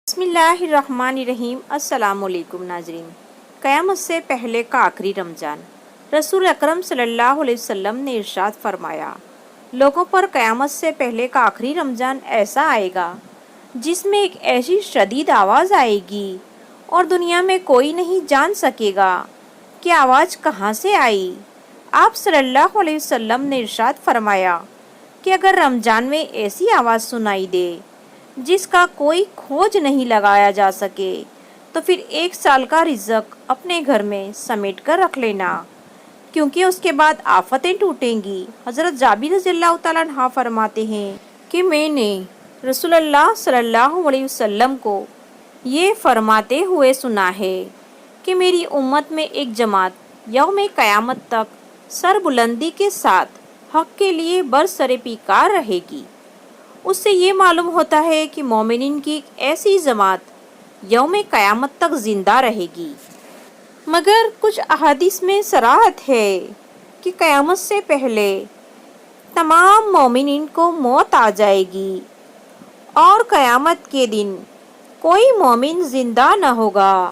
بسم اللہ الرحمن الرحیم۔ السلام علیکم ناظرین۔ قیامت سے پہلے کا آخری رمضان۔ رسول اکرم صلی اللہ علیہ وسلم نے ارشاد فرمایا، لوگوں پر قیامت سے پہلے کا آخری رمضان ایسا آئے گا جس میں ایک ایسی شدید آواز آئے گی اور دنیا میں کوئی نہیں جان سکے گا کہ آواز کہاں سے آئی۔ آپ صلی اللہ علیہ وسلم نے ارشاد فرمایا کہ اگر رمضان میں ایسی آواز سنائی دے جس کا کوئی کھوج نہیں لگایا جا سکے تو پھر 1 سال کا رزق اپنے گھر میں سمیٹ کر رکھ لینا، کیونکہ اس کے بعد آفتیں ٹوٹیں گی۔ حضرت جابر رضی اللہ تعالیٰ عنہ فرماتے ہیں کہ میں نے رسول اللہ صلی اللہ علیہ وسلم کو یہ فرماتے ہوئے سنا ہے کہ میری امت میں ایک جماعت یوم قیامت تک سر بلندی کے ساتھ حق کے لیے برسر پیکار رہے گی۔ اس سے یہ معلوم ہوتا ہے کہ مومنین کی ایک ایسی جماعت یوم قیامت تک زندہ رہے گی۔ مگر کچھ احادیث میں صراحت ہے کہ قیامت سے پہلے تمام مومنین کو موت آ جائے گی اور قیامت کے دن کوئی مومن زندہ نہ ہوگا۔